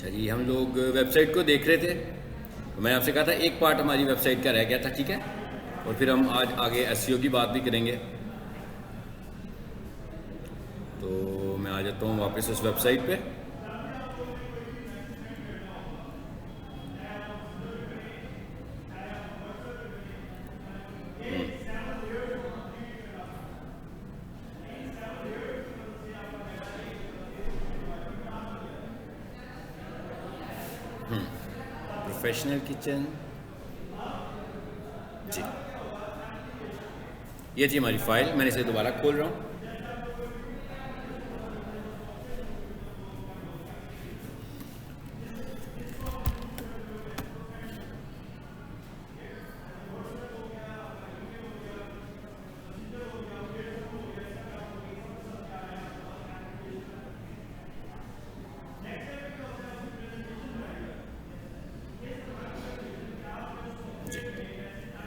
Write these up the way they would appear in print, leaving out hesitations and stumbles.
अच्छा जी, हम लोग वेबसाइट को देख रहे थे। तो मैंने आपसे कहा था एक पार्ट हमारी वेबसाइट का रह गया था, ठीक है। और फिर हम आज आगे एसईओ की बात भी करेंगे। तो मैं आ जाता हूँ वापस उस वेबसाइट पे। प्रोफेशनल किचन जी, ये थी हमारी फाइल। मैंने इसे दोबारा खोल रहा हूँ।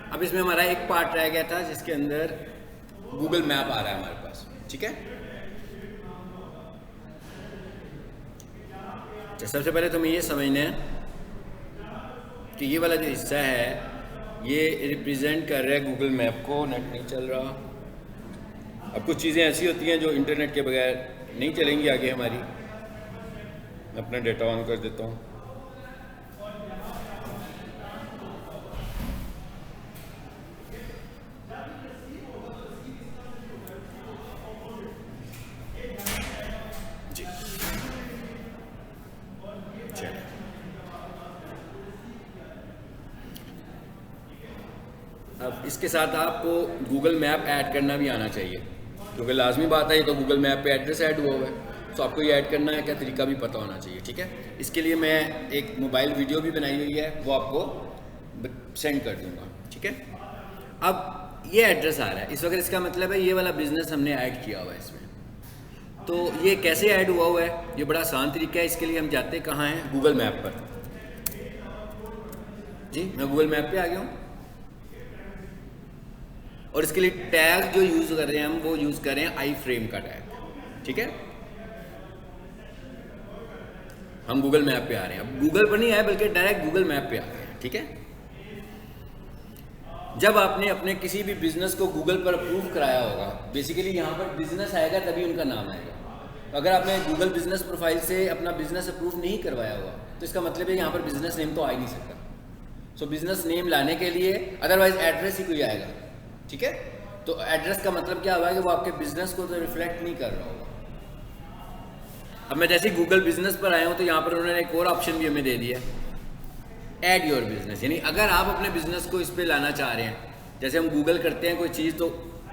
अब इसमें हमारा एक पार्ट रह गया था जिसके अंदर गूगल मैप आ रहा है हमारे पास, ठीक है। तो सबसे पहले तो हमें ये समझना है कि ये वाला जो हिस्सा है ये रिप्रेजेंट कर रहा है गूगल मैप को। नेट नहीं चल रहा। अब कुछ चीज़ें ऐसी होती हैं जो इंटरनेट के बगैर नहीं चलेंगी आगे हमारी। मैं अपना डेटा ऑन कर देता हूँ। अब इसके साथ आपको गूगल मैप ऐड करना भी आना चाहिए, क्योंकि लाजमी बात है ये तो गूगल मैप पे एड्रेस ऐड हुआ हुआ है। तो आपको ये ऐड करना है क्या तरीका भी पता होना चाहिए, ठीक है। इसके लिए मैं एक मोबाइल वीडियो भी बनाई हुई है, वो आपको सेंड कर दूंगा, ठीक है। अब ये एड्रेस आ रहा है इस वक्त, इसका मतलब है ये वाला बिजनेस हमने ऐड किया हुआ है इसमें। तो ये कैसे ऐड हुआ हुआ है, ये बड़ा आसान तरीका है। इसके लिए हम जाते कहाँ हैं, गूगल मैप पर। जी मैं गूगल मैप पे आ गया हूँ और इसके लिए टैग जो यूज कर रहे हैं हम वो यूज कर रहे हैं आई फ्रेम का टैग, ठीक है। हम गूगल मैप पे आ रहे हैं। अब गूगल पर नहीं आए बल्कि डायरेक्ट गूगल मैप पे आ गए हैं, ठीक है। जब आपने अपने किसी भी बिजनेस को गूगल पर अप्रूव कराया होगा, बेसिकली यहाँ पर बिजनेस आएगा तभी उनका नाम आएगा। तो अगर आपने गूगल बिजनेस प्रोफाइल से अपना बिजनेस अप्रूव नहीं करवाया हुआ तो इसका मतलब है यहाँ पर बिजनेस नेम तो आ ही नहीं सकता। सो बिजनेस नेम लाने के लिए अदरवाइज एड्रेस ही कोई आएगा, ठीक है। तो एड्रेस का मतलब क्या हुआ कि वो आपके बिजनेस को तो रिफ्लेक्ट नहीं कर रहा होगा। अब मैं जैसे गूगल बिजनेस पर आया हूँ तो यहाँ पर उन्होंने एक और ऑप्शन भी हमें दे दिया, ऐड योर बिजनेस। यानी अगर आप अपने बिजनेस को इस पर लाना चाह रहे हैं, जैसे हम गूगल करते हैं कोई चीज़ तो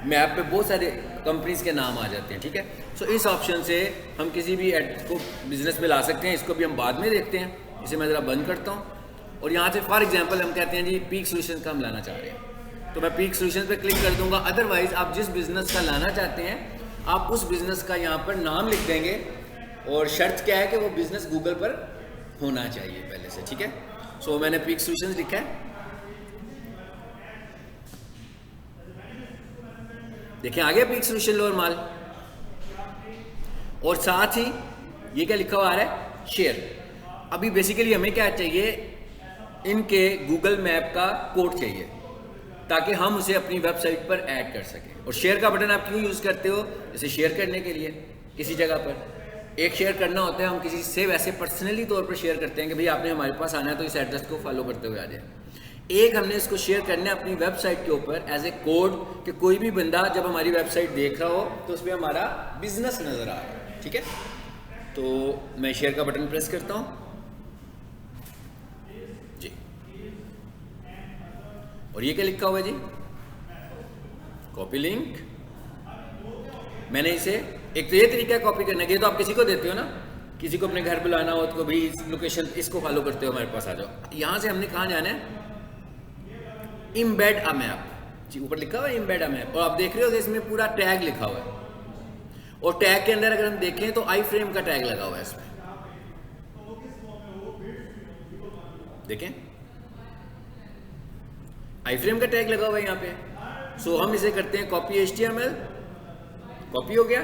मैप पे बहुत सारे कंपनीज के नाम आ जाते हैं, ठीक है। सो इस ऑप्शन से हम किसी भी एड को बिजनेस में ला सकते हैं। इसको भी हम बाद में देखते हैं। इसे मैं ज़रा बंद करता हूँ और यहाँ से फॉर एग्जाम्पल हम कहते हैं जी पीक सोल्यूशन का हम लाना चाह रहे हैं, तो मैं पीक सोल्यूशन पे क्लिक कर दूंगा। अदरवाइज आप जिस बिजनेस का लाना चाहते हैं आप उस बिजनेस का यहाँ पर नाम लिख देंगे और शर्त क्या है कि वो बिजनेस गूगल पर होना चाहिए पहले से, ठीक है। सो मैंने पीक सोल्यूशन लिखा है, देखिए आ गया पीक सोल्यूशन लोअर माल। और साथ ही ये क्या लिखा हुआ आ रहा है, शेयर। अभी बेसिकली हमें क्या चाहिए, इनके गूगल मैप का कोड चाहिए ताकि हम उसे अपनी वेबसाइट पर ऐड कर सकें। और शेयर का बटन आप क्यों यूज़ करते हो, इसे शेयर करने के लिए। किसी जगह पर एक शेयर करना होता है, हम किसी से वैसे पर्सनली तौर पर शेयर करते हैं कि भाई आपने हमारे पास आना है तो इस एड्रेस को फॉलो करते हुए आ जाए। एक हमने इसको शेयर करना है अपनी वेबसाइट के ऊपर एज ए कोड कि कोई भी बंदा जब हमारी वेबसाइट देख रहा हो तो उसमें हमारा बिजनेस नजर आ रहा है, ठीक है। तो मैं शेयर का बटन प्रेस करता हूं जी, और ये क्या लिखा हुआ है जी, कॉपी लिंक। मैंने इसे एक तो ये तरीका है कॉपी करने के, तो आप किसी को देते हो ना, किसी को अपने घर बुलाना हो तो भाई इस लोकेशन इसको फॉलो करते हो हमारे पास आ जाओ। यहां से हमने कहां जाना है, इम्बेड अ मैप जी, ऊपर लिखा हुआ है इम्बेड अ मैप। और आप देख रहे हो कि इसमें पूरा टैग लिखा हुआ है और टैग के अंदर अगर हम देखें तो आई फ्रेम का टैग लगा हुआ है इसमें, देखें आई फ्रेम का टैग लगा हुआ है यहाँ पे। सो हम इसे करते हैं कॉपी HTML, कॉपी हो गया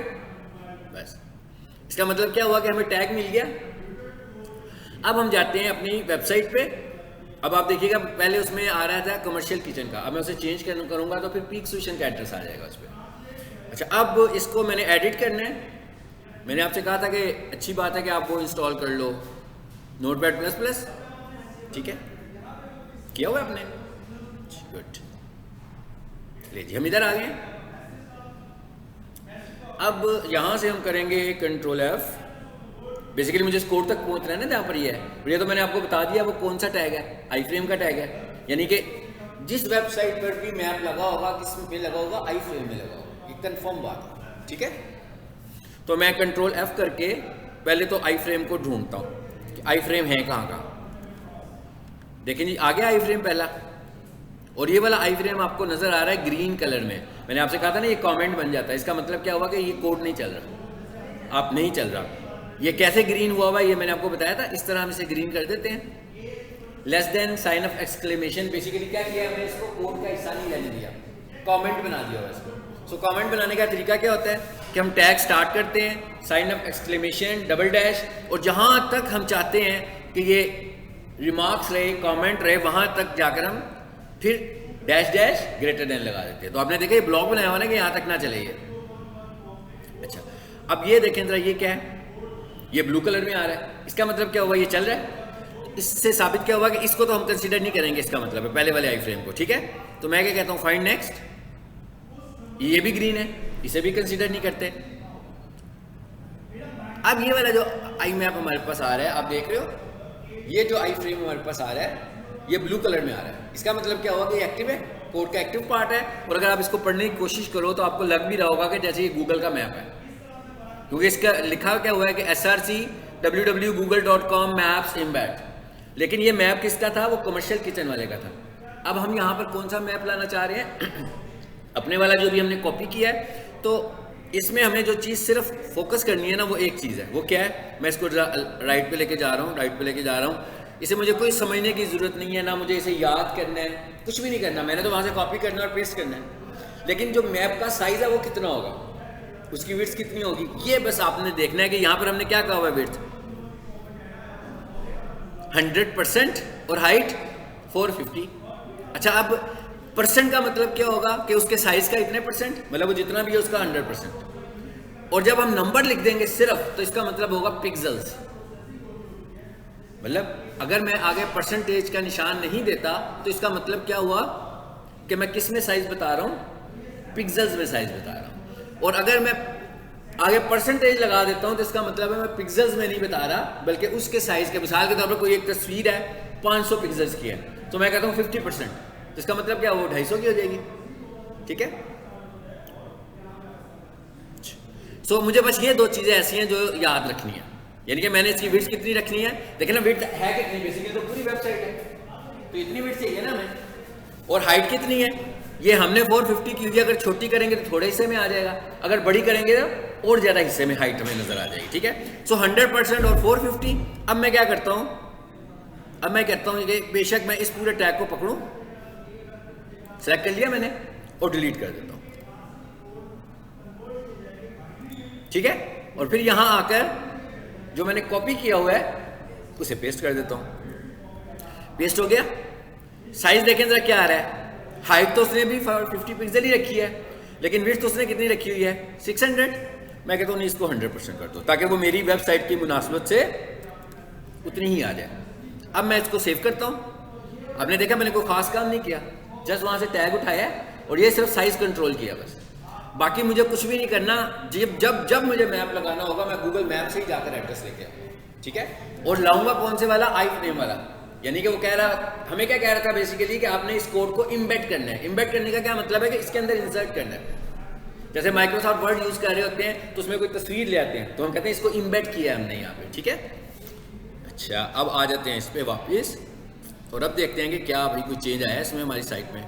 बस। इसका मतलब क्या हुआ कि हमें टैग मिल गया। अब हम जाते हैं अपनी वेबसाइट पे। अब आप देखिएगा पहले उसमें आ रहा था कमर्शियल किचन का, अब मैं उसे चेंज करूंगा तो फिर पीक सोल्यूशन का एड्रेस आ जाएगा उस पर। अच्छा, अब इसको मैंने एडिट करना है। मैंने आपसे कहा था कि अच्छी बात है कि आप वो इंस्टॉल कर लो Notepad++, ठीक है, किया हुआ आपने, गुड। ले जी, हम इधर आ गए। अब यहाँ से हम करेंगे Ctrl+F। बेसिकली मुझे इस कोड तक पहुँचना है ना जहाँ पर ये है। ये तो मैंने आपको बता दिया वो कौन सा टैग है, आई फ्रेम का टैग है। यानी कि जिस वेबसाइट पर भी मैप लगा होगा, किस में लगा होगा, आई फ्रेम में लगा होगा, ये कंफर्म बात है, ठीक है। तो मैं Ctrl+F करके पहले तो आई फ्रेम को ढूंढता हूँ कि आई फ्रेम है कहाँ का। देखें जी, आ गया आई फ्रेम पहला, और ये वाला आई फ्रेम आपको नजर आ रहा है ग्रीन कलर में। मैंने आपसे कहा था ना ये कमेंट बन जाता है, इसका मतलब क्या हुआ कि ये कोड नहीं चल रहा, आप नहीं चल रहा। ये कैसे ग्रीन हुआ हुआ ये मैंने आपको बताया था, इस तरह हम इसे ग्रीन कर देते हैं। Less than sign of exclamation, basically क्या किया हमने, इसको कोड का हिस्सा नहीं रहने दिया, कमेंट बना दिया हुआ इसको। सो कमेंट बनाने का तरीका क्या होता है कि हम टैग स्टार्ट करते हैं, sign of exclamation, double dash, और जहाँ तक हम चाहते हैं कि ये रिमार्क्स रहे, कमेंट रहे, वहाँ तक जाकर हम फिर डैश डैश ग्रेटर देन लगा देते हैं। तो आपने देखा ये ब्लॉक बनाया हुआ ना कि यहाँ तक ना चले ये। अच्छा, अब ये देखें जरा, ये क्या है, ये ब्लू कलर में आ रहा है, इसका मतलब क्या हुआ, ये चल रहा है। इससे साबित क्या हुआ कि इसको तो हम कंसीडर नहीं करेंगे, इसका मतलब है पहले वाले आई फ्रेम को, ठीक है। तो मैं क्या कहता हूँ, फाइंड नेक्स्ट, ये भी ग्रीन है, इसे भी कंसीडर नहीं करते। अब ये वाला जो आई मैप हमारे पास आ रहा है, आप देख रहे हो, ये जो आई फ्रेम हमारे पास आ रहा है ये ब्लू कलर में आ रहा है। इसका मतलब क्या हुआ कि एक्टिव है, कोड का एक्टिव पार्ट है। और अगर आप इसको पढ़ने की कोशिश करो तो आपको लग भी रहा होगा कि जैसे ये गूगल का मैप है, क्योंकि इसका लिखा क्या हुआ है कि SRC www.google.com maps embed। लेकिन ये मैप किसका था, वो कमर्शियल किचन वाले का था। अब हम यहाँ पर कौन सा मैप लाना चाह रहे हैं अपने वाला जो भी हमने कॉपी किया है, तो इसमें हमें जो चीज़ सिर्फ फोकस करनी है ना, वो एक चीज़ है। वो क्या है, मैं इसको राइट पे लेके जा रहा हूँ, राइट पे लेके जा रहा हूँ। इसे मुझे कोई समझने की ज़रूरत नहीं है, ना मुझे इसे याद करना है, कुछ भी नहीं करना। मैंने तो वहाँ से कॉपी करना और पेस्ट करना है। लेकिन जो मैप का साइज़ है वो कितना होगा, उसकी विड्थ कितनी होगी, ये बस आपने देखना है। कि यहाँ पर हमने क्या कहा हुआ है, विड्थ 100% और हाइट 450। अच्छा, अब परसेंट का मतलब क्या होगा कि उसके साइज का इतने परसेंट, मतलब वो जितना भी है उसका 100%। और जब हम नंबर लिख देंगे सिर्फ, तो इसका मतलब होगा पिक्सल्स। मतलब अगर मैं आगे परसेंटेज का निशान नहीं देता तो इसका मतलब क्या हुआ कि मैं किस में साइज बता रहा हूँ, पिक्सल्स में साइज बता रहा हूँ। और अगर मैं आगे परसेंटेज लगा देता हूँ तो इसका मतलब है मैं पिक्सल्स में नहीं बता रहा, बल्कि उसके साइज के। मिसाल के तौर पर कोई एक तस्वीर है 500 पिक्सल्स की है, तो मैं कहता हूँ 50%, तो इसका मतलब क्या, वो 250 की हो जाएगी, ठीक है। सो मुझे बस ये दो चीज़ें ऐसी हैं जो याद रखनी है। यानी कि मैंने इसकी विड्थ कितनी रखनी है, देखिए ना विड्थ है कितनी, बेसिकली तो पूरी वेबसाइट है, तो इतनी विड्थ चाहिए ना हमें। और हाइट कितनी है, ये हमने 450 की हुई, अगर छोटी करेंगे तो थोड़े हिस्से में आ जाएगा, अगर बड़ी करेंगे तो और ज़्यादा हिस्से में हाइट हमें नजर आ जाएगी, ठीक है। सो 100% और 450। अब मैं क्या करता हूँ, अब मैं कहता हूँ कि बेशक मैं इस पूरे टैग को पकड़ूँ, सेलेक्ट कर लिया मैंने और डिलीट कर देता हूँ, ठीक है। और फिर यहाँ आकर जो मैंने कॉपी किया हुआ है उसे पेस्ट कर देता हूँ। पेस्ट हो गया। साइज देखें जरा क्या आ रहा है, हाइट तो उसने भी 50 पिक्सल ही रखी है, लेकिन विड्थ तो उसने कितनी रखी हुई है, 600। मैं कहता हूँ नहीं, इसको 100% कर दो, ताकि वो मेरी वेबसाइट की मुनासिबत से उतनी ही आ जाए। अब मैं इसको सेव करता हूँ। आपने देखा मैंने कोई खास काम नहीं किया, जस्ट वहाँ से टैग उठाया और ये सिर्फ साइज कंट्रोल किया बस, बाकी मुझे कुछ भी नहीं करना। जब मुझे मैप लगाना होगा मैं गूगल मैप से ही जाकर एड्रेस लेके आऊँ, ठीक है। और लाऊंगा कौन से वाला, आई फ्रेम वाला। यानी कि वो कह रहा, हमें क्या कह रहा था बेसिकली कि आपने इस कोड को इम्बेड करना है। इम्बेड करने का क्या मतलब है कि इसके अंदर इंसर्ट करना है। जैसे माइक्रोसॉफ्ट वर्ड यूज कर रहे होते हैं तो उसमें कोई तस्वीर ले आते हैं, तो हम कहते हैं इसको इम्बेड किया है हमने यहाँ पे, ठीक है। अच्छा, अब आ जाते हैं इस पे वापस और अब देखते हैं कि क्या भाई कोई चेंज आया है इसमें हमारी साइट में।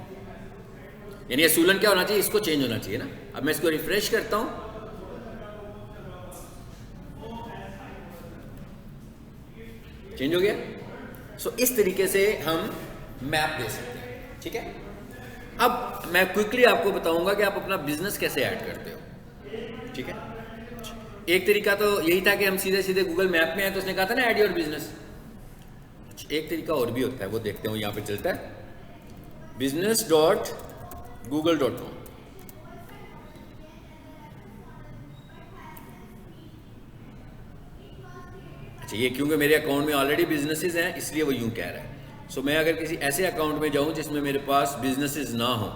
यानी सूलन क्या होना चाहिए, इसको चेंज होना चाहिए ना। अब मैं इसको रिफ्रेश करता हूं, चेंज हो गया। सो इस तरीके से हम मैप दे सकते हैं, ठीक है। अब मैं क्विकली आपको बताऊंगा कि आप अपना बिजनेस कैसे ऐड करते हो, ठीक है। एक तरीका तो यही था कि हम सीधे सीधे गूगल मैप में आए, तो उसने कहा था ना ऐड योर बिजनेस, एक तरीका और भी होता है, वो देखते हैं, यहाँ पे चलता है business.google.com। अच्छा, ये क्योंकि मेरे अकाउंट में ऑलरेडी बिजनेसेस हैं इसलिए वो यूं कह रहा है। सो मैं अगर किसी ऐसे अकाउंट में जाऊं जिसमें मेरे पास बिजनेसेस ना हो,